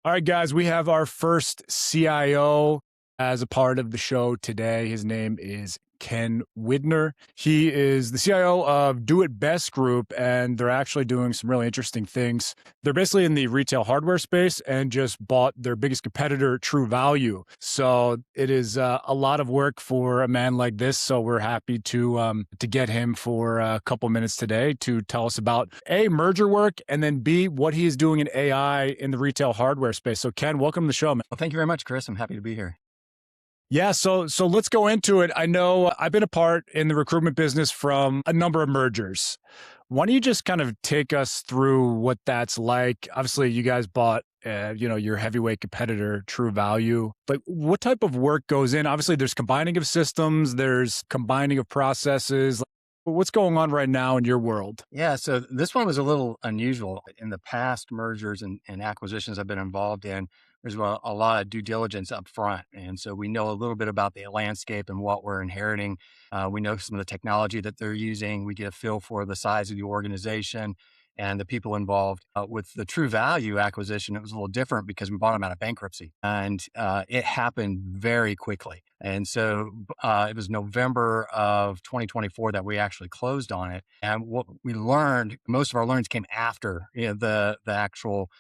All right, guys, we have our first CIO as a part of the show today. His name is Ken Widener. He is the CIO of Do It Best Group, and they're actually doing some really interesting things. They're basically in the retail hardware space and just bought their biggest competitor, True Value. So it is a lot of work for a man like this. So we're happy to get him for a couple minutes today to tell us about A, merger work, and then B, what he is doing in AI in the retail hardware space. So Ken, welcome to the show, man. Well, thank you very much, Chris. I'm happy to be here. Yeah, so let's go into it. I know I've been a part in the recruitment business from a number of mergers. Why don't you just kind of take us through what that's like? Obviously, you guys bought, your heavyweight competitor, True Value. But what type of work goes in? Obviously, there's combining of systems, there's combining of processes. What's going on right now in your world? Yeah, so this one was a little unusual. In the past mergers and acquisitions I've been involved in, there's a lot of due diligence up front. And so we know a little bit about the landscape and what we're inheriting. We know some of the technology that they're using. We get a feel for the size of the organization and the people involved. With the True Value acquisition, it was a little different because we bought them out of bankruptcy, and it happened very quickly. And so it was November of 2024 that we actually closed on it. And what we learned, most of our learnings came after the actual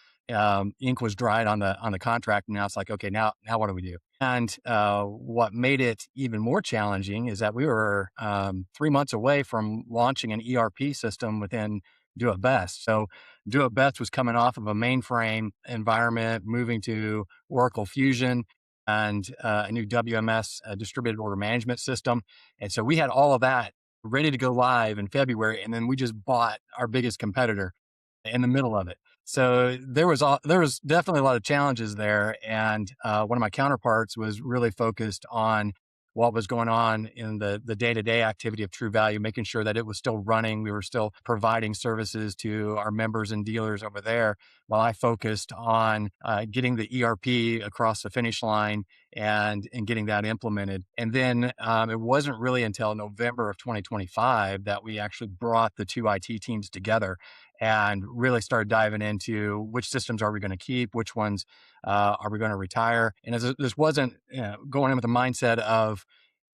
ink was dried on the contract. And now it's like, okay, now what do we do? And what made it even more challenging is that we were 3 months away from launching an ERP system within Do It Best. So Do It Best was coming off of a mainframe environment, moving to Oracle Fusion and a new WMS, distributed order management system. And so we had all of that ready to go live in February. And then we just bought our biggest competitor in the middle of it. So there was definitely a lot of challenges there. And one of my counterparts was really focused on what was going on in the day-to-day activity of True Value, making sure that it was still running. We were still providing services to our members and dealers over there, while I focused on getting the ERP across the finish line and getting that implemented. And then it wasn't really until November of 2025 that we actually brought the two IT teams together and really started diving into which systems are we going to keep, which ones are we going to retire. And as this wasn't going in with the mindset of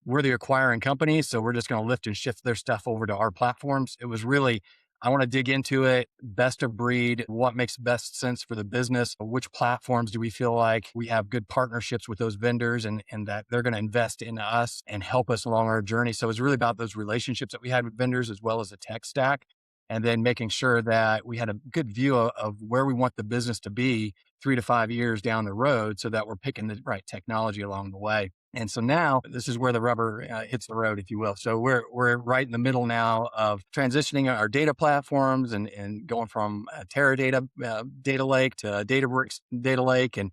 we're the acquiring company, so we're just going to lift and shift their stuff over to our platforms. It was really, I want to dig into it, best of breed, what makes best sense for the business, which platforms do we feel like we have good partnerships with those vendors and that they're going to invest in us and help us along our journey. So it's really about those relationships that we had with vendors as well as the tech stack. And then making sure that we had a good view of where we want the business to be 3 to 5 years down the road so that we're picking the right technology along the way. And so now this is where the rubber hits the road, if you will. So we're right in the middle now of transitioning our data platforms and going from a Teradata data lake to a Databricks data lake, and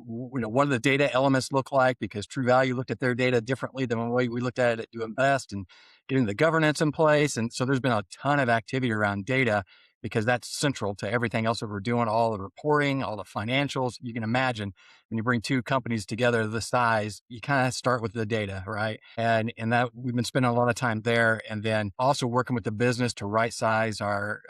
what do the data elements look like? Because True Value looked at their data differently than the way we looked at it at Do It Best, and getting the governance in place. And so there's been a ton of activity around data because that's central to everything else that we're doing, all the reporting, all the financials. You can imagine when you bring two companies together this size, you kind of start with the data, right? And that we've been spending a lot of time there, and then also working with the business to right size our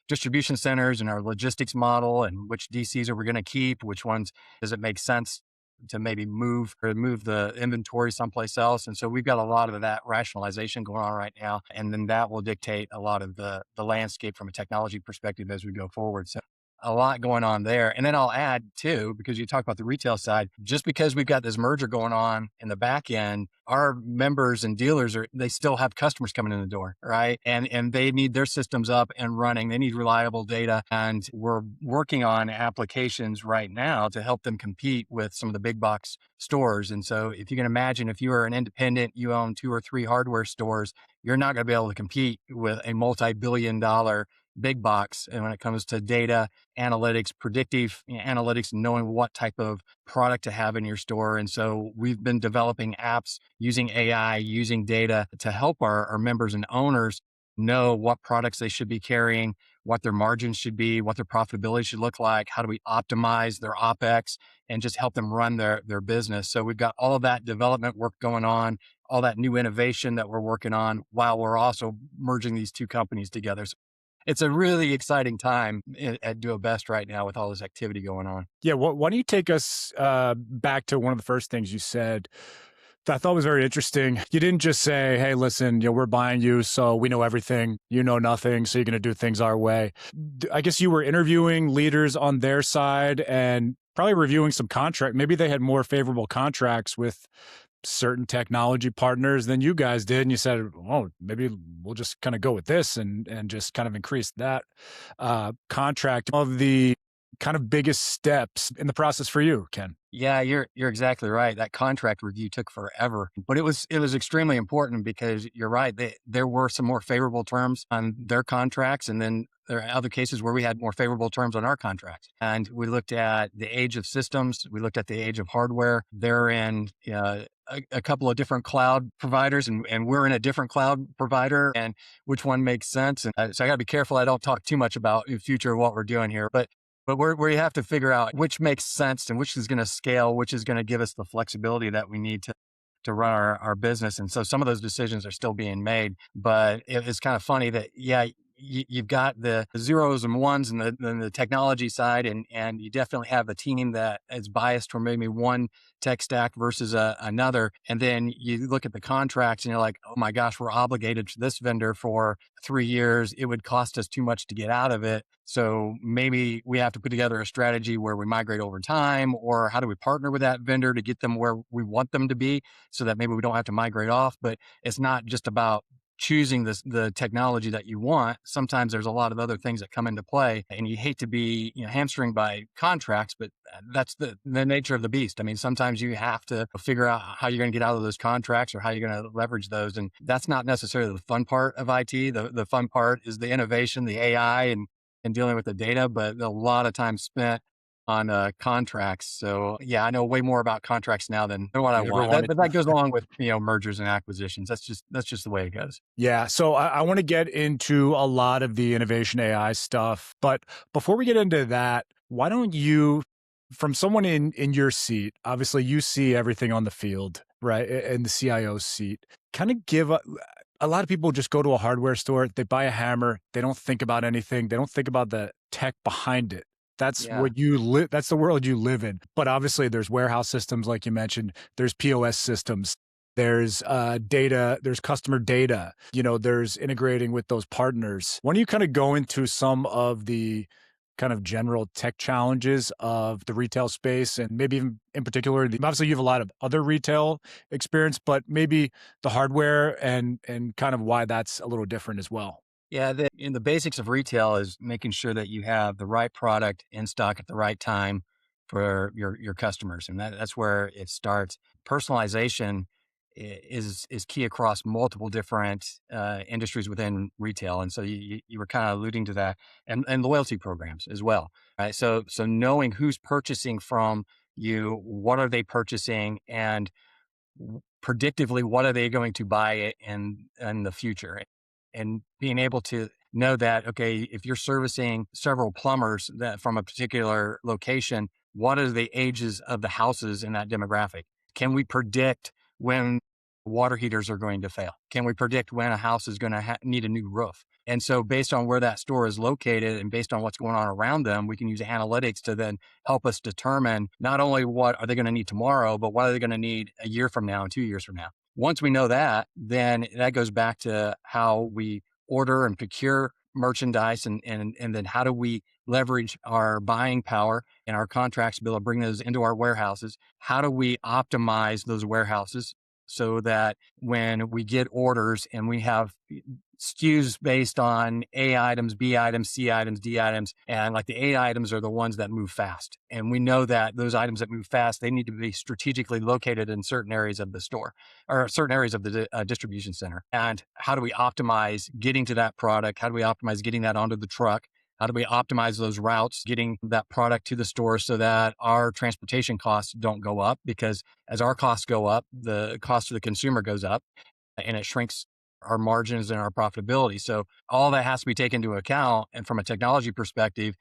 distribution centers and our logistics model, and which DCs are we going to keep, which ones does it make sense to maybe move the inventory someplace else. And so we've got a lot of that rationalization going on right now. And then that will dictate a lot of the landscape from a technology perspective as we go forward. So a lot going on there. And then I'll add too, because you talk about the retail side, just because we've got this merger going on in the back end, our members and dealers they still have customers coming in the door, right? And they need their systems up and running. They need reliable data. And we're working on applications right now to help them compete with some of the big box stores. And so if you can imagine, if you are an independent, you own 2 or 3 hardware stores, you're not going to be able to compete with a multi-billion-dollar big box. And when it comes to data, analytics, predictive analytics, and knowing what type of product to have in your store. And so we've been developing apps using AI, using data to help our members and owners know what products they should be carrying, what their margins should be, what their profitability should look like, how do we optimize their OpEx, and just help them run their business. So we've got all of that development work going on, all that new innovation that we're working on while we're also merging these two companies together. it's a really exciting time at Do It Best right now with all this activity going on. Yeah, why don't you take us back to one of the first things you said that I thought was very interesting. You didn't just say, "Hey, listen, we're buying you, so we know everything. You know nothing, so you're going to do things our way." I guess you were interviewing leaders on their side and probably reviewing some contract. Maybe they had more favorable contracts with certain technology partners than you guys did, and you said, "Oh, maybe we'll just kind of go with this and just kind of increase that contract." Of the kind of biggest steps in the process for you, Ken? Yeah, you're exactly right. That contract review took forever, but it was extremely important because you're right. There were some more favorable terms on their contracts, and then there are other cases where we had more favorable terms on our contracts. And we looked at the age of systems, we looked at the age of hardware. They're in a couple of different cloud providers, and we're in a different cloud provider, and which one makes sense. And so I got to be careful I don't talk too much about the future of what we're doing here, but where you have to figure out which makes sense and which is going to scale, which is going to give us the flexibility that we need to run our business. And so some of those decisions are still being made. But it's kind of funny that, yeah, you've got the zeros and ones and the technology side, and you definitely have a team that is biased for maybe one tech stack versus another. And then you look at the contracts and you're like, oh my gosh, we're obligated to this vendor for 3 years. It would cost us too much to get out of it. So maybe we have to put together a strategy where we migrate over time, or how do we partner with that vendor to get them where we want them to be so that maybe we don't have to migrate off. But it's not just about choosing the technology that you want. Sometimes there's a lot of other things that come into play, and you hate to be hamstringed by contracts, but that's the nature of the beast. I mean, sometimes you have to figure out how you're going to get out of those contracts or how you're going to leverage those. And that's not necessarily the fun part of IT. The fun part is the innovation, the AI, and dealing with the data, but a lot of time spent on contracts. So yeah, I know way more about contracts now than what I You ever want. wanted But that goes along with mergers and acquisitions. That's just the way it goes. Yeah, so I want to get into a lot of the innovation AI stuff, but before we get into that, why don't you, from someone in your seat, obviously you see everything on the field, right, in the CIO seat, kind of give a lot of people just go to a hardware store, they buy a hammer, they don't think about anything, they don't think about the tech behind it. That's Yeah. what you live. That's the world you live in. But obviously, there's warehouse systems, like you mentioned. There's POS systems. There's data, there's customer data, there's integrating with those partners. Why don't you kind of go into some of the kind of general tech challenges of the retail space, and maybe even in particular, obviously you have a lot of other retail experience, but maybe the hardware and kind of why that's a little different as well. Yeah, the basics of retail is making sure that you have the right product in stock at the right time for your customers, and that's where it starts. Personalization is key across multiple different industries within retail, and so you were kind of alluding to that, and loyalty programs as well, right? So knowing who's purchasing from you, what are they purchasing, and predictively what are they going to buy in the future, and being able to know that, okay, if you're servicing several plumbers that from a particular location, what are the ages of the houses in that demographic? Can we predict when water heaters are going to fail? Can we predict when a house is going to need a new roof? And so based on where that store is located and based on what's going on around them, we can use analytics to then help us determine not only what are they going to need tomorrow, but what are they going to need a year from now and 2 years from now. Once we know that, then that goes back to how we order and procure merchandise, and then how do we leverage our buying power and our contracts to be able to bring those into our warehouses? How do we optimize those warehouses so that when we get orders and we have SKUs based on A items, B items, C items, D items, and like the A items are the ones that move fast. And we know that those items that move fast, they need to be strategically located in certain areas of the store or certain areas of the distribution center. And how do we optimize getting to that product? How do we optimize getting that onto the truck? How do we optimize those routes, getting that product to the store so that our transportation costs don't go up? Because as our costs go up, the cost to the consumer goes up, and it shrinks our margins and our profitability. So all that has to be taken into account. And from a technology perspective,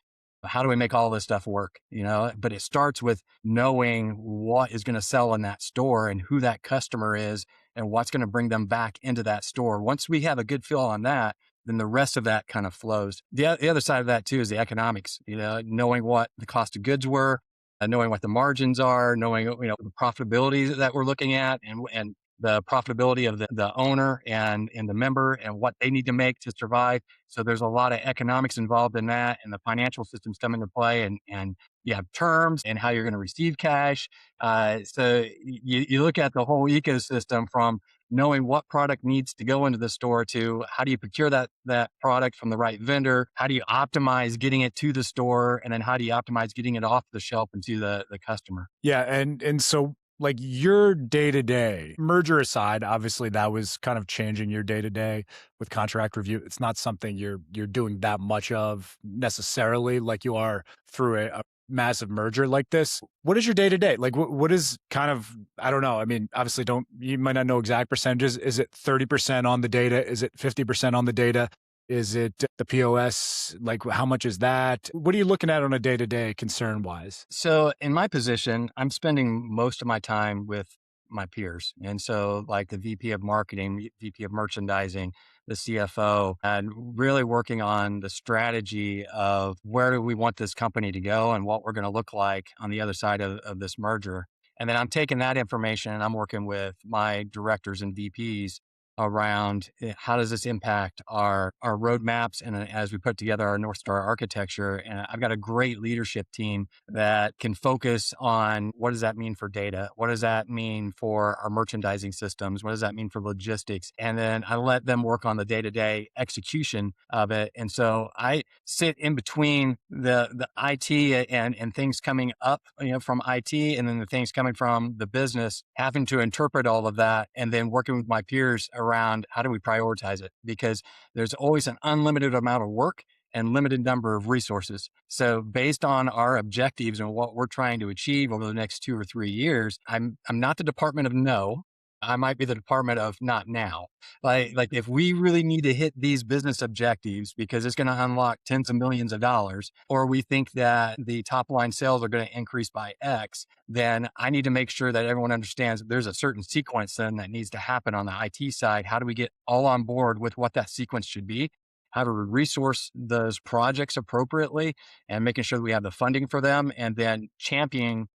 how do we make all this stuff work? But it starts with knowing what is going to sell in that store and who that customer is and what's going to bring them back into that store. Once we have a good feel on that, then the rest of that kind of flows. The other side of that too is the economics, knowing what the cost of goods were, knowing what the margins are, knowing, the profitability that we're looking at, and the profitability of the owner and the member and what they need to make to survive. So there's a lot of economics involved in that, and the financial systems come into play, and you have terms and how you're going to receive cash. So you look at the whole ecosystem from knowing what product needs to go into the store to how do you procure that product from the right vendor, how do you optimize getting it to the store, and then how do you optimize getting it off the shelf and to the customer. Yeah, and so like your day to day, merger aside, obviously that was kind of changing your day to day with contract review. It's not something you're doing that much of necessarily, like you are through a massive merger like this. What is your day to day? Like what is kind of, I don't know. I mean, obviously don't you might not know exact percentages. Is it 30% on the data? Is it 50% on the data? Is it the POS? Like, how much is that? What are you looking at on a day to day concern wise? So in my position, I'm spending most of my time with my peers. And so like the VP of marketing, VP of merchandising, the CFO, and really working on the strategy of where do we want this company to go and what we're going to look like on the other side of this merger. And then I'm taking that information and I'm working with my directors and VPs around how does this impact our roadmaps and as we put together our North Star architecture. And I've got a great leadership team that can focus on what does that mean for data? What does that mean for our merchandising systems? What does that mean for logistics? And then I let them work on the day-to-day execution of it. And so I sit in between the IT and things coming up, from IT, and then the things coming from the business, having to interpret all of that, and then working with my peers around how do we prioritize it? Because there's always an unlimited amount of work and limited number of resources. So based on our objectives and what we're trying to achieve over the next 2 or 3 years, I'm not the department of no. I might be the department of not now. Like if we really need to hit these business objectives because it's going to unlock tens of millions of dollars, or we think that the top line sales are going to increase by X, then I need to make sure that everyone understands that there's a certain sequence then that needs to happen on the IT side. How do we get all on board with what that sequence should be? How to resource those projects appropriately and making sure that we have the funding for them, and then championing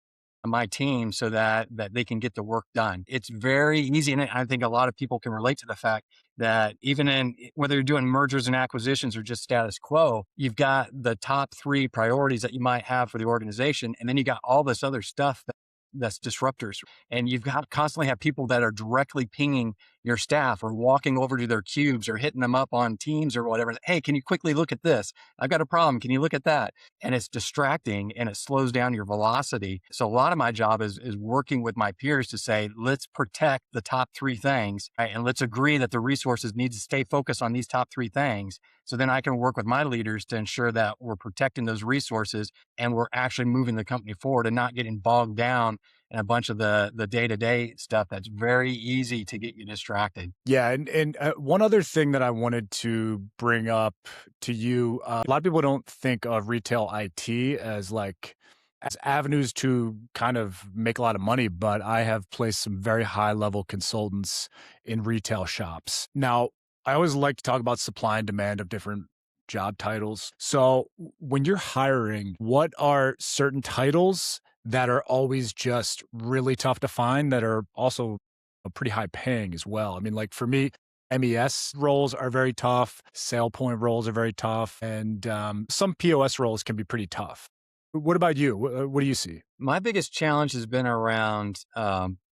my team so that they can get the work done. It's very easy, and I think a lot of people can relate to the fact that even in whether you're doing mergers and acquisitions or just status quo, you've got the top three priorities that you might have for the organization, and then you got all this other stuff that's disruptors, and you've got constantly have people that are directly pinging your staff or walking over to their cubes or hitting them up on Teams or whatever. Hey, can you quickly look at this? I've got a problem. Can you look at that? And it's distracting and it slows down your velocity. So a lot of my job is working with my peers to say, let's protect the top three things, right? And let's agree that the resources need to stay focused on these top three things. So then I can work with my leaders to ensure that we're protecting those resources and we're actually moving the company forward and not getting bogged down in a bunch of the day-to-day stuff that's very easy to get you distracted. Yeah, and one other thing that I wanted to bring up to you, a lot of people don't think of retail IT as like as avenues to kind of make a lot of money, but I have placed some very high level consultants in retail shops. Now, I always like to talk about supply and demand of different job titles. So, when you're hiring, what are certain titles that are always just really tough to find that are also pretty high paying as well? I mean, like for me, MES roles are very tough, sale point roles are very tough, and some POS roles can be pretty tough. What about you? What do you see? My biggest challenge has been around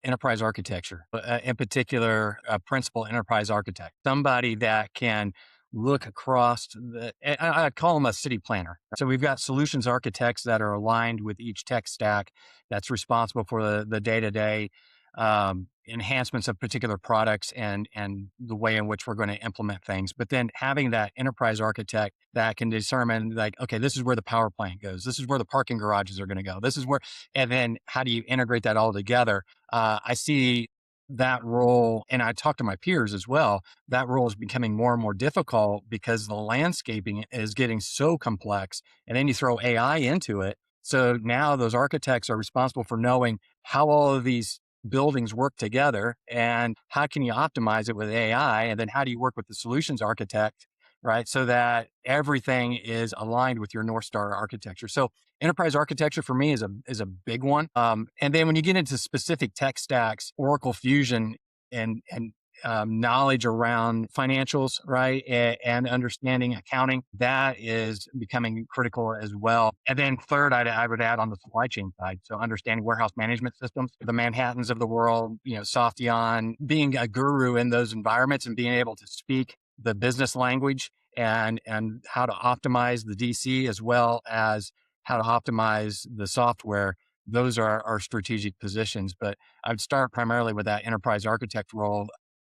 enterprise architecture, in particular, a principal enterprise architect, somebody that can look across I call them a city planner. So we've got solutions architects that are aligned with each tech stack that's responsible for the day-to-day enhancements of particular products and the way in which we're going to implement things. But then having that enterprise architect that can determine like, okay, this is where the power plant goes. This is where the parking garages are going to go. This is where, and then how do you integrate that all together? I see that role, and I talk to my peers as well, that role is becoming more and more difficult because the landscaping is getting so complex. And then you throw AI into it. So now those architects are responsible for knowing how all of these buildings work together and how can you optimize it with AI, and then how do you work with the solutions architect right? So that everything is aligned with your North Star architecture. So enterprise architecture for me is a big one. And then when you get into specific tech stacks, Oracle Fusion and knowledge around financials, right, and understanding accounting, that is becoming critical as well. And then third, I would add on the supply chain side, so understanding warehouse management systems, the Manhattans of the world, Softion, being a guru in those environments and being able to speak the business language and how to optimize the DC as well as how to optimize the software. Those are our strategic positions. But I'd start primarily with that enterprise architect role.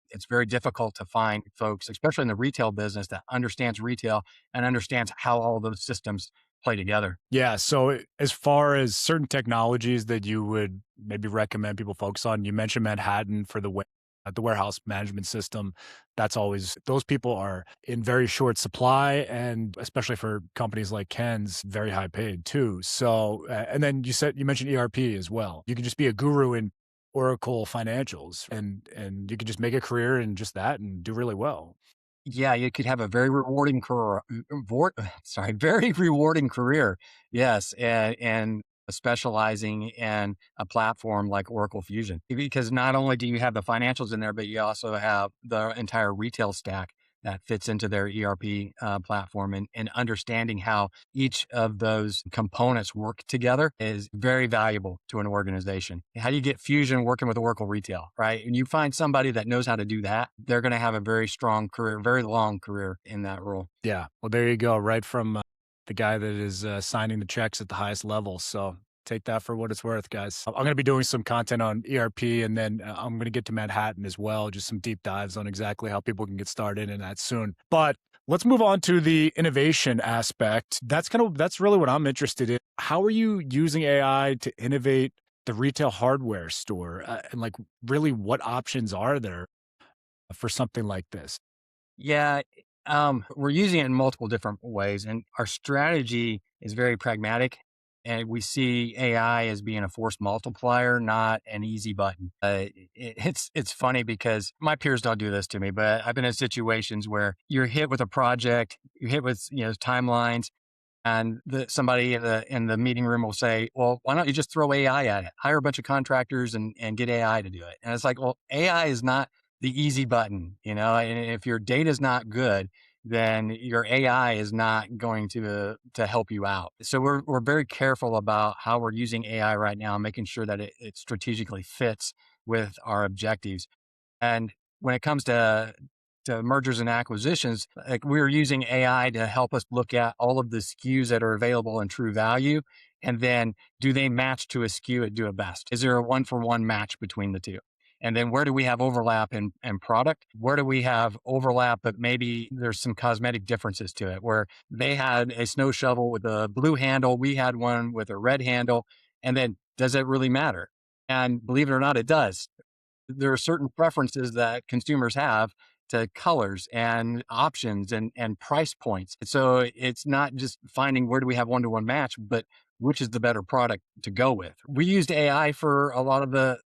It's very difficult to find folks, especially in the retail business, that understands retail and understands how all those systems play together. Yeah. So, as far as certain technologies that you would maybe recommend people focus on, you mentioned Manhattan for the warehouse management system. That's always, those people are in very short supply, and especially for companies like Ken's, very high paid too. So, and then you mentioned ERP as well. You could just be a guru in Oracle financials, and you could just make a career in just that and do really well. Yeah, you could have a very rewarding career. Sorry, very rewarding career. Yes, and specializing in a platform like Oracle Fusion, because not only do you have the financials in there, but you also have the entire retail stack that fits into their ERP platform, and understanding how each of those components work together is very valuable to an organization. How do you get Fusion working with Oracle Retail, right? And you find somebody that knows how to do that, they're going to have a very strong career, very long career in that role. Yeah. Well, there you go. Right from the guy that is signing the checks at the highest level. So take that for what it's worth, guys. I'm going to be doing some content on ERP, and then I'm going to get to Manhattan as well. Just some deep dives on exactly how people can get started in that soon. But let's move on to the innovation aspect. That's really what I'm interested in. How are you using AI to innovate the retail hardware store? And like, really, what options are there for something like this? Yeah, we're using it in multiple different ways, and our strategy is very pragmatic. And we see AI as being a force multiplier, not an easy button. It's funny because my peers don't do this to me, but I've been in situations where you're hit with a project, you're hit with timelines, and somebody in the meeting room will say, "Well, why don't you just throw AI at it? Hire a bunch of contractors and get AI to do it." And it's like, well, AI is not the easy button, And if your data is not good, then your AI is not going to help you out. So we're very careful about how we're using AI right now, making sure that it strategically fits with our objectives. And when it comes to mergers and acquisitions, like we're using AI to help us look at all of the SKUs that are available in True Value. And then do they match to a SKU at Do It Best? Is there a one for one match between the two? And then where do we have overlap in product? Where do we have overlap, but maybe there's some cosmetic differences to it where they had a snow shovel with a blue handle, we had one with a red handle. And then does it really matter? And believe it or not, it does. There are certain preferences that consumers have to colors and options and price points. So it's not just finding where do we have one to one match, but which is the better product to go with. We used AI for a lot of the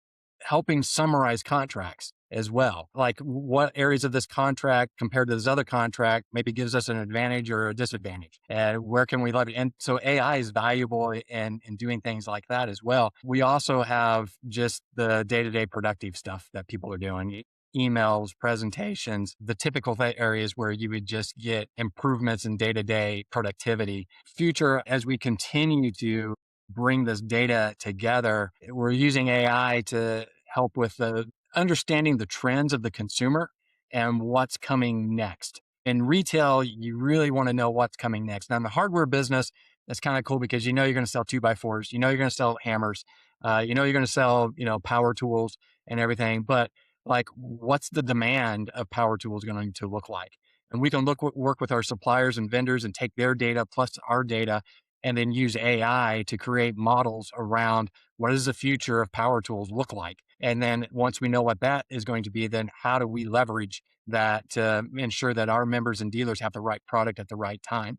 helping summarize contracts as well. Like what areas of this contract compared to this other contract maybe gives us an advantage or a disadvantage, and where can we leverage? And so AI is valuable in doing things like that as well. We also have just the day-to-day productive stuff that people are doing. Emails, presentations, the typical areas where you would just get improvements in day-to-day productivity. Future, as we continue to bring this data together, we're using AI to help with the understanding the trends of the consumer and what's coming next. In retail, you really want to know what's coming next. Now, in the hardware business, that's kind of cool because you're going to sell 2x4s, you're going to sell hammers, you're going to sell, power tools and everything. But like, what's the demand of power tools going to look like? And we can work with our suppliers and vendors and take their data plus our data and then use AI to create models around what does the future of power tools look like? And then once we know what that is going to be, then how do we leverage that to ensure that our members and dealers have the right product at the right time?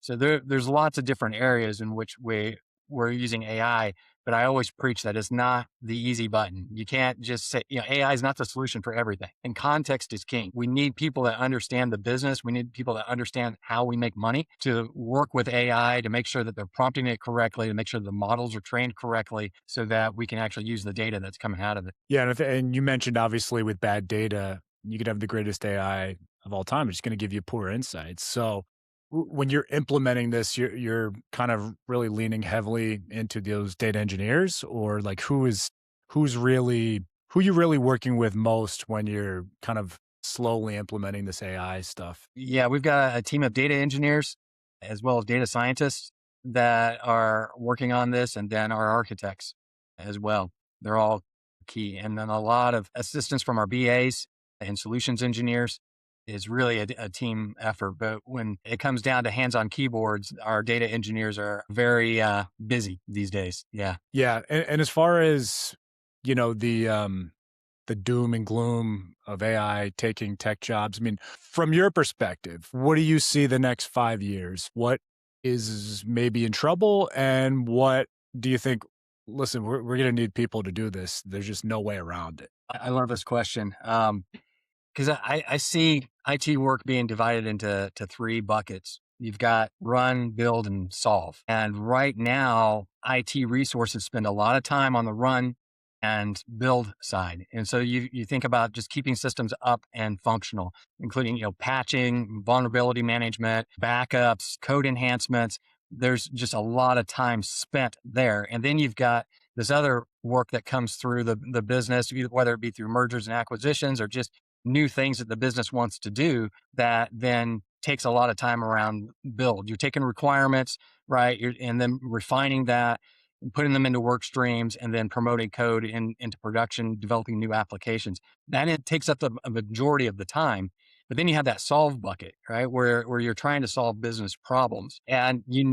So there's lots of different areas in which we're using AI, but I always preach that it's not the easy button. You can't just say, AI is not the solution for everything. And context is king. We need people that understand the business. We need people that understand how we make money to work with AI to make sure that they're prompting it correctly, to make sure the models are trained correctly so that we can actually use the data that's coming out of it. Yeah, and you mentioned obviously with bad data, you could have the greatest AI of all time. It's just going to give you poor insights. So when you're implementing this, you're kind of really leaning heavily into those data engineers, or like who's really who you really working with most when you're kind of slowly implementing this AI stuff. Yeah, we've got a team of data engineers as well as data scientists that are working on this, and then our architects as well. They're all key. And then a lot of assistance from our BAs and solutions engineers is really a team effort. But when it comes down to hands on keyboards, our data engineers are very busy these days. Yeah. Yeah, and as far as you know the doom and gloom of AI taking tech jobs. I mean, from your perspective, what do you see the next 5 years? What is maybe in trouble, and what do you think? Listen, we're going to need people to do this. There's just no way around it. I love this question. Because I see IT work being divided into three buckets. You've got run, build, and solve. And right now, IT resources spend a lot of time on the run and build side. And so you think about just keeping systems up and functional, including patching, vulnerability management, backups, code enhancements. There's just a lot of time spent there. And then you've got this other work that comes through the business, whether it be through mergers and acquisitions or just new things that the business wants to do that then takes a lot of time around build. You're taking requirements, right? And then refining that, and putting them into work streams, and then promoting code into production, developing new applications. That it takes up a majority of the time. But then you have that solve bucket, right? Where you're trying to solve business problems. And you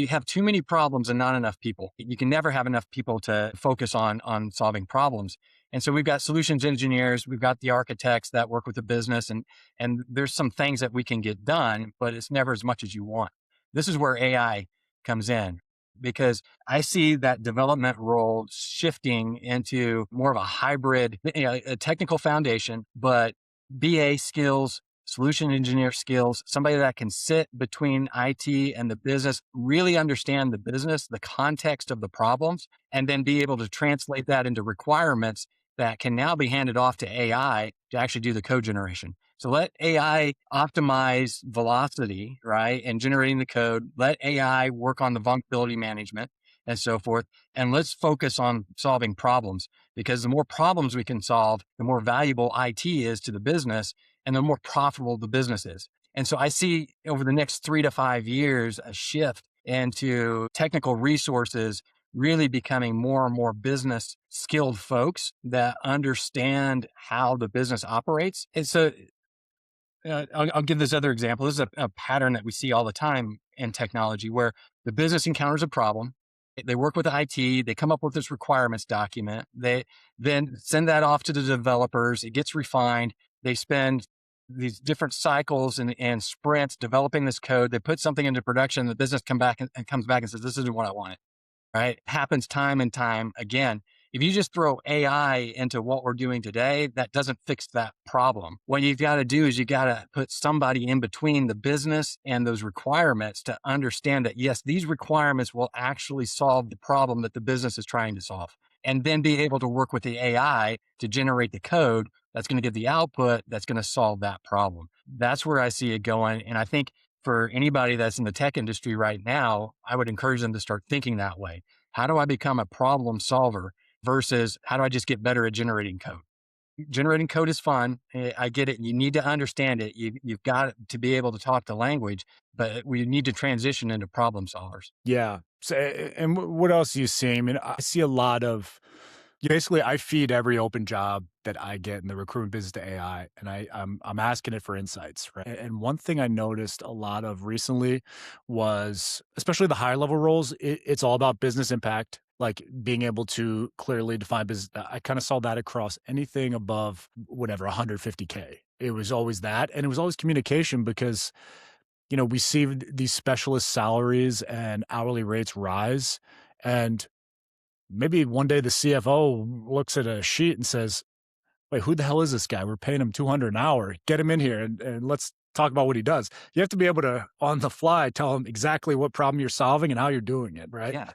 have too many problems and not enough people. You can never have enough people to focus on solving problems. And so we've got solutions engineers, we've got the architects that work with the business, and there's some things that we can get done, but it's never as much as you want. This is where AI comes in, because I see that development role shifting into more of a hybrid, a technical foundation, but BA skills, solution engineer skills, somebody that can sit between IT and the business, really understand the business, the context of the problems, and then be able to translate that into requirements that can now be handed off to AI to actually do the code generation. So let AI optimize velocity, right? And generating the code. Let AI work on the vulnerability management and so forth. And let's focus on solving problems, because the more problems we can solve, the more valuable IT is to the business and the more profitable the business is. And so I see over the next 3 to 5 years a shift into technical resources really becoming more and more business skilled folks that understand how the business operates. And so I'll give this other example. This is a pattern that we see all the time in technology, where the business encounters a problem. They work with IT. They come up with this requirements document. They then send that off to the developers. It gets refined. They spend these different cycles and sprints developing this code. They put something into production. The business comes back and says, "This isn't what I wanted." Right? Happens time and time again. If you just throw AI into what we're doing today, that doesn't fix that problem. What you've got to do is you got to put somebody in between the business and those requirements to understand that, yes, these requirements will actually solve the problem that the business is trying to solve. And then be able to work with the AI to generate the code that's going to give the output that's going to solve that problem. That's where I see it going. And I think for anybody that's in the tech industry right now, I would encourage them to start thinking that way. How do I become a problem solver versus how do I just get better at generating code? Generating code is fun. I get it. You need to understand it. You've got to be able to talk the language, but we need to transition into problem solvers. Yeah. So, and what else are you seeing? I mean, I see a lot of basically I feed every open job that I get in the recruitment business to AI, and I'm asking it for insights, right? And one thing I noticed a lot of recently was, especially the higher level roles, it's all about business impact, like being able to clearly define business. I kind of saw that across anything above whatever 150K. It was always that, and it was always communication because we see these specialist salaries and hourly rates rise. And maybe one day the CFO looks at a sheet and says, wait, who the hell is this guy? We're paying him 200 an hour. Get him in here and let's talk about what he does. You have to be able to, on the fly, tell him exactly what problem you're solving and how you're doing it, right? Yes,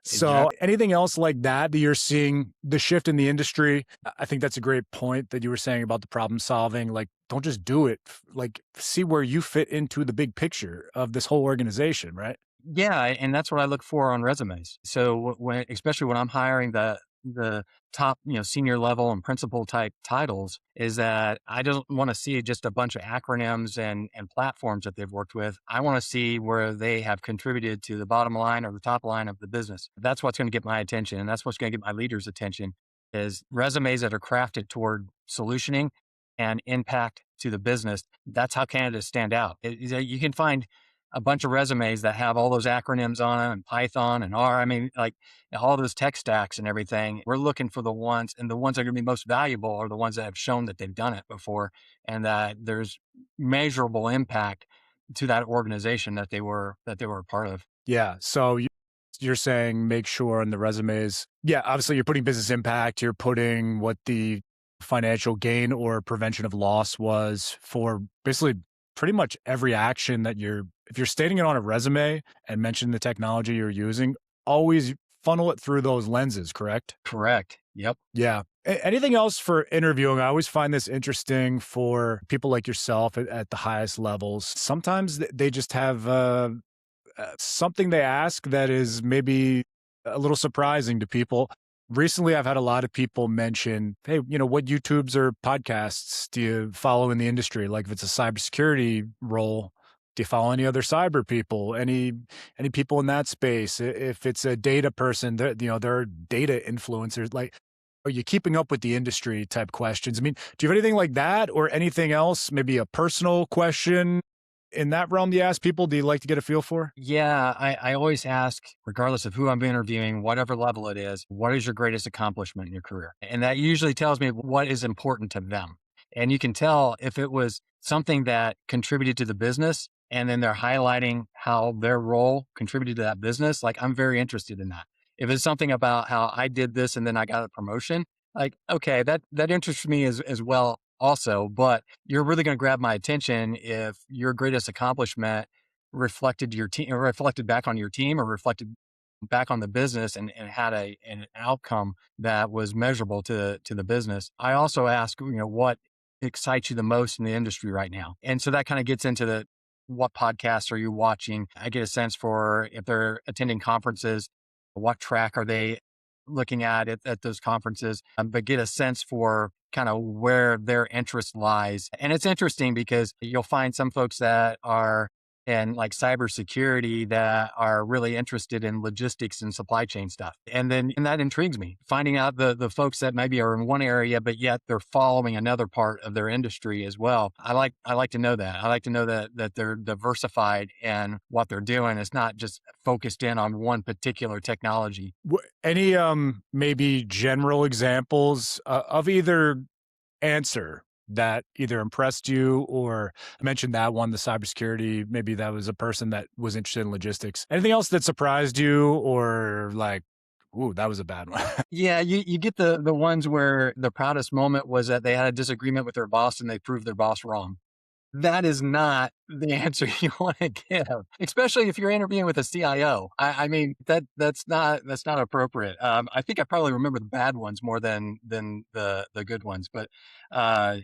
So, exactly. anything else like that that you're seeing the shift in the industry? I think that's a great point that you were saying about the problem solving. Like, don't just do it. Like, see where you fit into the big picture of this whole organization, right? Yeah, and that's what I look for on resumes. So when, especially when I'm hiring the top, senior level and principal type titles, is that I don't want to see just a bunch of acronyms and platforms that they've worked with. I want to see where they have contributed to the bottom line or the top line of the business. That's what's going to get my attention, and that's what's going to get my leaders' attention. Is resumes that are crafted toward solutioning and impact to the business. That's how candidates stand out. You can find a bunch of resumes that have all those acronyms on them and Python and R. I mean, like all those tech stacks and everything. We're looking for the ones, and the ones that are going to be most valuable are the ones that have shown that they've done it before and that there's measurable impact to that organization that they were a part of. Yeah. So you're saying make sure in the resumes, yeah, obviously you're putting business impact, you're putting what the financial gain or prevention of loss was for basically pretty much every action that if you're stating it on a resume and mention the technology you're using, always funnel it through those lenses, correct? Correct. Yep. Yeah. Anything else for interviewing? I always find this interesting for people like yourself at the highest levels. Sometimes they just have something they ask that is maybe a little surprising to people. Recently, I've had a lot of people mention, hey, what YouTubes or podcasts do you follow in the industry? Like if it's a cybersecurity role, do you follow any other cyber people? Any people in that space? If it's a data person, there are data influencers. Like, are you keeping up with the industry type questions? I mean, do you have anything like that or anything else? Maybe a personal question in that realm you ask people, do you like to get a feel for? Yeah, I always ask, regardless of who I'm interviewing, whatever level it is, what is your greatest accomplishment in your career? And that usually tells me what is important to them. And you can tell if it was something that contributed to the business and then they're highlighting how their role contributed to that business. Like, I'm very interested in that. If it's something about how I did this and then I got a promotion, like, okay, that interests me as well also, but you're really going to grab my attention if your greatest accomplishment reflected your team or reflected back on your team or reflected back on the business and had an outcome that was measurable to the business. I also ask, what excites you the most in the industry right now? And so that kind of gets into the what podcasts are you watching? I get a sense for if they're attending conferences, what track are they looking at those conferences, but get a sense for kind of where their interest lies. And it's interesting because you'll find some folks that are in like cybersecurity that are really interested in logistics and supply chain stuff. And that intrigues me, finding out the folks that maybe are in one area, but yet they're following another part of their industry as well. I like to know that. I like to know that they're diversified and what they're doing is not just focused in on one particular technology. Any maybe general examples of either answer that either impressed you or I mentioned that one, the cybersecurity, maybe that was a person that was interested in logistics. Anything else that surprised you or like, ooh, that was a bad one? Yeah, you get the ones where the proudest moment was that they had a disagreement with their boss and they proved their boss wrong. That is not the answer you want to give, especially if you're interviewing with a CIO. I mean, that's not appropriate. I think I probably remember the bad ones more than the good ones. But uh,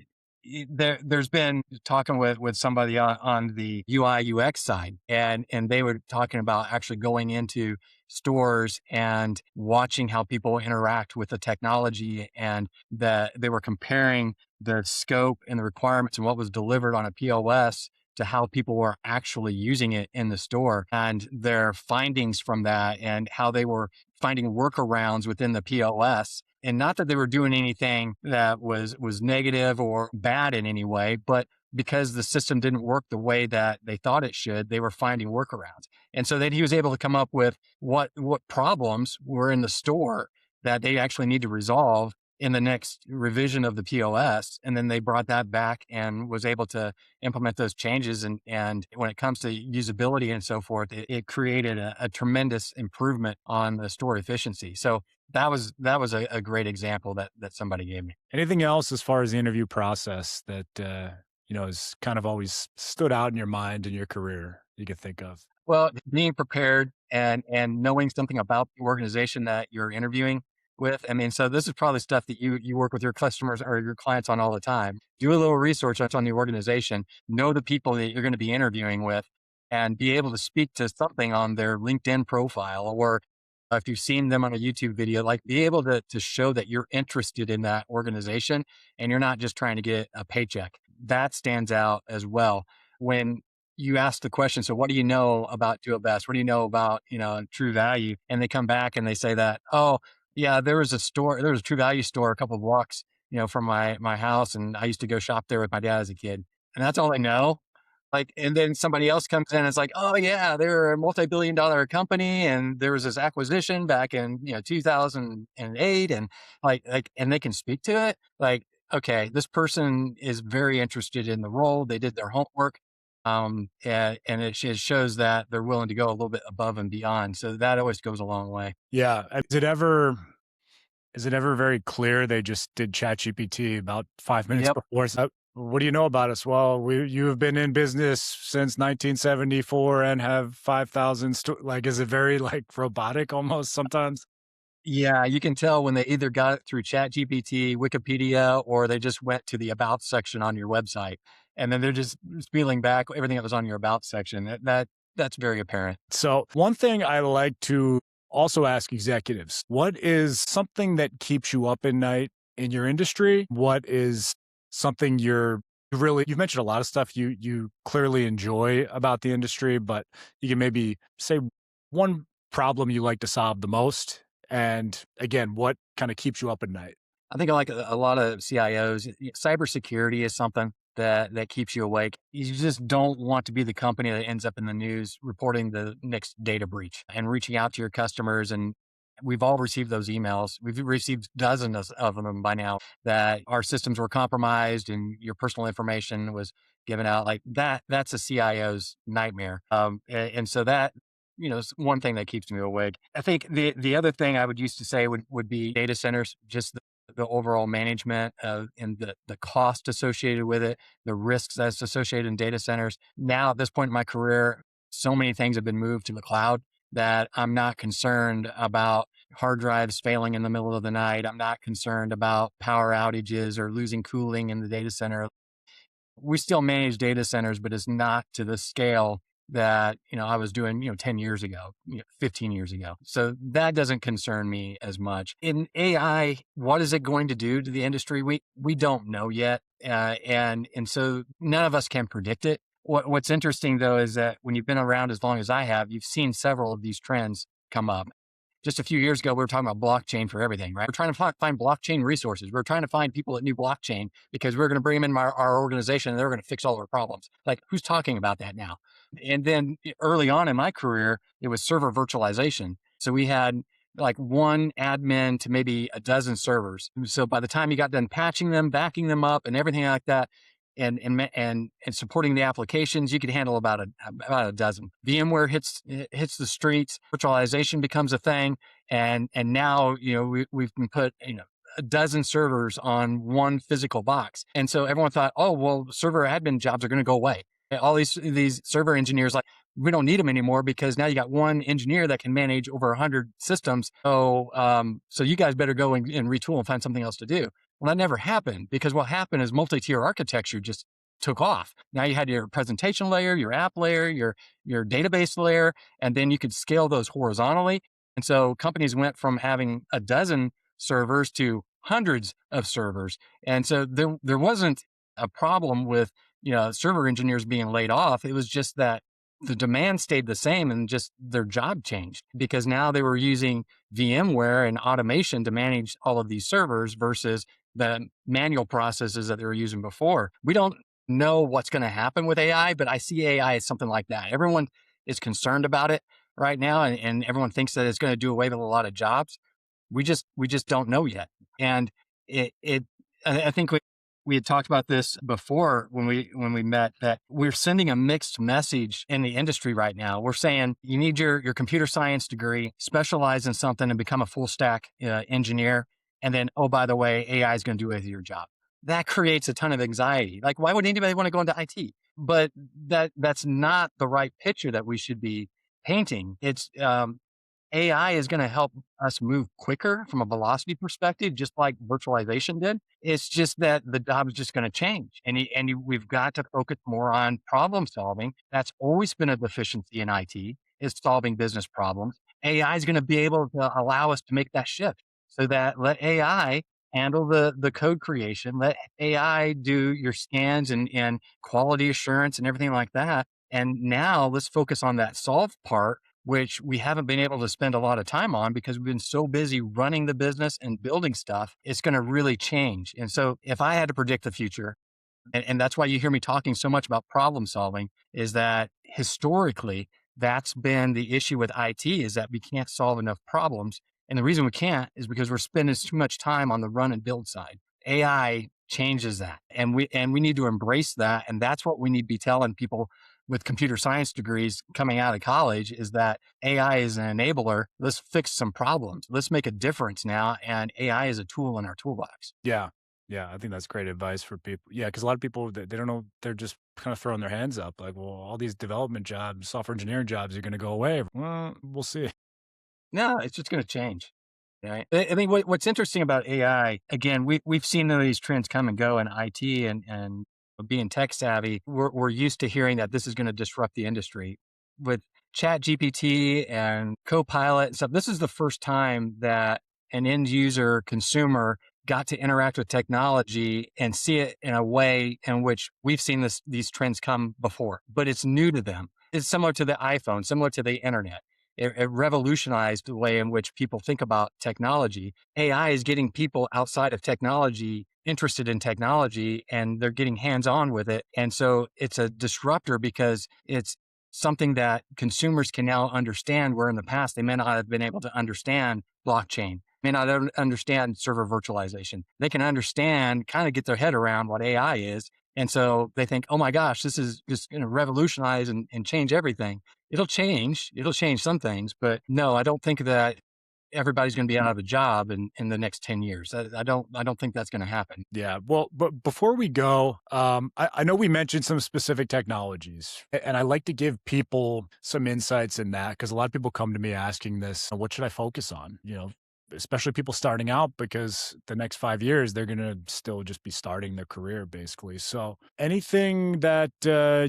there's been talking with somebody on the UI UX side, and they were talking about actually going into stores and watching how people interact with the technology, and that they were comparing the scope and the requirements and what was delivered on a POS to how people were actually using it in the store and their findings from that and how they were finding workarounds within the POS. And not that they were doing anything that was negative or bad in any way, but because the system didn't work the way that they thought it should, they were finding workarounds. And so then he was able to come up with what problems were in the store that they actually need to resolve in the next revision of the POS. And then they brought that back and was able to implement those changes. And when it comes to usability and so forth, it created a tremendous improvement on the store efficiency. So that was a great example that somebody gave me. Anything else as far as the interview process that has kind of always stood out in your mind in your career you could think of? Well, being prepared and knowing something about the organization that you're interviewing with. I mean, so this is probably stuff that you work with your customers or your clients on all the time. Do a little research on the organization, know the people that you're going to be interviewing with, and be able to speak to something on their LinkedIn profile, or if you've seen them on a YouTube video, like be able to show that you're interested in that organization and you're not just trying to get a paycheck. That stands out as well. When you ask the question, so what do you know about Do It Best? What do you know about, True Value? And they come back and they say that, oh, yeah, there was a True Value store a couple of blocks, from my house, and I used to go shop there with my dad as a kid. And that's all I know. Like, and then somebody else comes in and it's like, oh yeah, they're a multi-billion-dollar company, and there was this acquisition back in 2008, and and they can speak to it. Like, okay, this person is very interested in the role. They did their homework, and it shows that they're willing to go a little bit above and beyond. So that always goes a long way. Yeah. Is it ever very clear they just did ChatGPT about 5 minutes Yep. before? So, what do you know about us? Well, you have been in business since 1974 and have 5,000. Like, is it very like robotic almost sometimes? Yeah, you can tell when they either got it through ChatGPT, Wikipedia, or they just went to the about section on your website, and then they're just spieling back everything that was on your about section. That's very apparent. So, one thing I like to also ask executives, what is something that keeps you up at night in your industry? What is something you've mentioned a lot of stuff you clearly enjoy about the industry, but you can maybe say one problem you like to solve the most. And again, what kind of keeps you up at night? I think like a lot of CIOs, cybersecurity is something that keeps you awake. You just don't want to be the company that ends up in the news reporting the next data breach and reaching out to your customers. And we've all received those emails. We've received dozens of them by now, that our systems were compromised and your personal information was given out. Like that, that's a CIO's nightmare. And so that, is one thing that keeps me awake. I think the other thing I would used to say would be data centers, just the overall management and the cost associated with it, the risks that's associated in data centers. Now, at this point in my career, so many things have been moved to the cloud that I'm not concerned about hard drives failing in the middle of the night. I'm not concerned about power outages or losing cooling in the data center. We still manage data centers, but it's not to the scale that I was doing 10 years ago, 15 years ago. So that doesn't concern me as much. In AI, what is it going to do to the industry? We don't know yet, and so none of us can predict it. What's interesting though is that when you've been around as long as I have, you've seen several of these trends come up. Just a few years ago, we were talking about blockchain for everything, right? We're trying to find blockchain resources. We're trying to find people that knew blockchain because we're going to bring them in our organization and they're going to fix all our problems. Like, who's talking about that now? And then early on in my career, it was server virtualization. So we had like one admin to maybe a dozen servers. So by the time you got done patching them, backing them up, and everything like that, and supporting the applications, you could handle about a dozen. VMware hits the streets, virtualization becomes a thing, and now we've been put a dozen servers on one physical box, and so everyone thought, oh well, server admin jobs are going to go away. And all these server engineers, like, we don't need them anymore because now you got one engineer that can manage over 100 systems. So you guys better go and retool and find something else to do. Well, that never happened, because what happened is multi-tier architecture just took off. Now you had your presentation layer, your app layer, your database layer, and then you could scale those horizontally. And so companies went from having a dozen servers to hundreds of servers. And so there wasn't a problem with server engineers being laid off. It was just that the demand stayed the same and just their job changed, because now they were using VMware and automation to manage all of these servers versus the manual processes that they were using before. We don't know what's going to happen with AI, but I see AI as something like that. Everyone is concerned about it right now, and everyone thinks that it's going to do away with a lot of jobs. We just don't know yet. And it I think we had talked about this before when we met, that we're sending a mixed message in the industry right now. We're saying you need your computer science degree, specialize in something, and become a full stack engineer. And then, oh, by the way, AI is going to do it with your job. That creates a ton of anxiety. Like, why would anybody want to go into IT? But that's not the right picture that we should be painting. It's AI is going to help us move quicker from a velocity perspective, just like virtualization did. It's just that the job is just going to change, we've got to focus more on problem solving. That's always been a deficiency in IT, is solving business problems. AI is going to be able to allow us to make that shift, so that let AI handle the code creation, let AI do your scans and quality assurance and everything like that. And now let's focus on that solve part, which we haven't been able to spend a lot of time on because we've been so busy running the business and building stuff. It's going to really change. And so, if I had to predict the future, and that's why you hear me talking so much about problem solving, is that historically, that's been the issue with IT, is that we can't solve enough problems. And the reason we can't is because we're spending too much time on the run and build side. AI changes that. And we need to embrace that. And that's what we need to be telling people with computer science degrees coming out of college, is that AI is an enabler. Let's fix some problems. Let's make a difference now. And AI is a tool in our toolbox. Yeah. Yeah, I think that's great advice for people. Yeah, because a lot of people, they don't know, they're just kind of throwing their hands up like, well, all these development jobs, software engineering jobs are going to go away. Well, we'll see. No, it's just going to change. Right. I mean, what's interesting about AI, again, we've seen these trends come and go in IT, and being tech savvy. We're used to hearing that this is going to disrupt the industry with Chat GPT and Copilot and stuff. This is the first time that an end user consumer got to interact with technology and see it in a way in which we've seen these trends come before, but it's new to them. It's similar to the iPhone, similar to the internet. It revolutionized the way in which people think about technology. AI is getting people outside of technology interested in technology, and they're getting hands on with it. And so it's a disruptor because it's something that consumers can now understand, where in the past they may not have been able to understand blockchain, may not understand server virtualization. They can understand, kind of get their head around what AI is. And so they think, oh my gosh, this is just going to revolutionize and change everything. It'll change some things, but no, I don't think that everybody's going to be out of a job in the next 10 years. I don't think that's going to happen. Yeah. Well, but before we go, I know we mentioned some specific technologies, and I like to give people some insights in that because a lot of people come to me asking this, what should I focus on? Especially people starting out, because the next 5 years, they're going to still just be starting their career basically. So anything that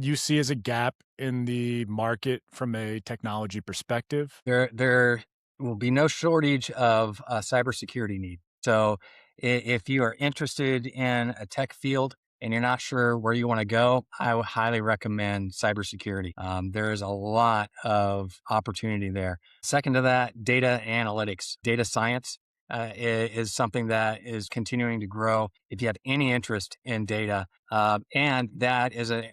you see as a gap in the market from a technology perspective? There will be no shortage of cybersecurity need. So if you are interested in a tech field and you're not sure where you want to go, I would highly recommend cybersecurity. There is a lot of opportunity there. Second to that, data analytics, data science. Is something that is continuing to grow. If you have any interest in data, and that is an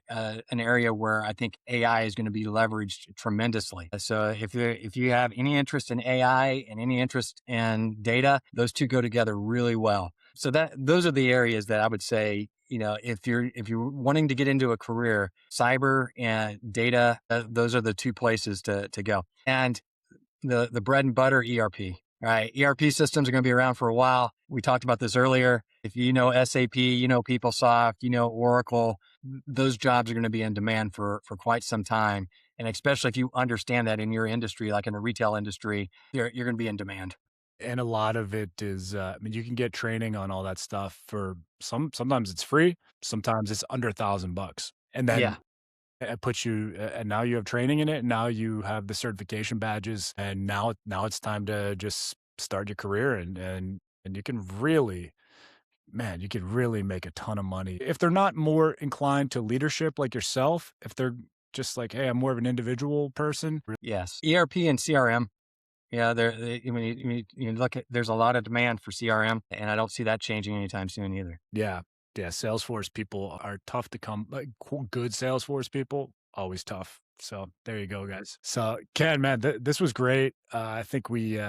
area where I think AI is going to be leveraged tremendously. So if you have any interest in AI and any interest in data, those two go together really well. So those are the areas that I would say, if you're wanting to get into a career, cyber and data, those are the two places to go. And the bread and butter ERP. Right. ERP systems are going to be around for a while. We talked about this earlier. If you know SAP, you know PeopleSoft, you know Oracle, those jobs are going to be in demand for quite some time. And especially if you understand that in your industry, like in the retail industry, you're going to be in demand. And a lot of it is, I mean, you can get training on all that stuff for sometimes it's free, sometimes it's under $1,000. And then Yeah. it puts you, and now you have training in it. And now you have the certification badges, and now it's time to just start your career, and you can really, man, you could really make a ton of money if they're not more inclined to leadership like yourself. If they're just like, hey, I'm more of an individual person. Yes. ERP and CRM. Yeah. When you look at, there's a lot of demand for CRM, and I don't see that changing anytime soon either. Yeah. Yeah. Salesforce people are tough to come, like good Salesforce people, always tough. So there you go, guys. So Ken, man, this was great. I think we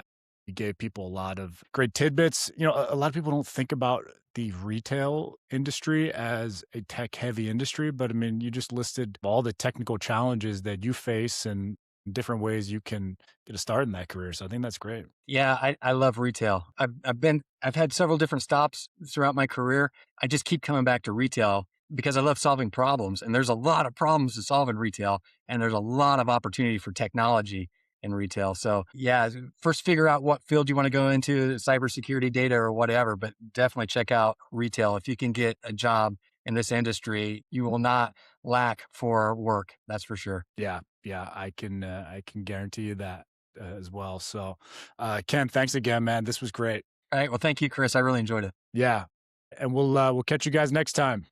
You gave people a lot of great tidbits. You know, a lot of people don't think about the retail industry as a tech heavy industry, but I mean, you just listed all the technical challenges that you face and different ways you can get a start in that career. So I think that's great. Yeah, I love retail. I've had several different stops throughout my career. I just keep coming back to retail because I love solving problems. And there's a lot of problems to solve in retail, and there's a lot of opportunity for technology in retail. So yeah, first figure out what field you want to go into, cybersecurity, data, or whatever. But definitely check out retail. If you can get a job in this industry, you will not lack for work. That's for sure. Yeah, yeah, I can guarantee you that as well. So, Ken, thanks again, man. This was great. All right. Well, thank you, Chris. I really enjoyed it. Yeah, and we'll catch you guys next time.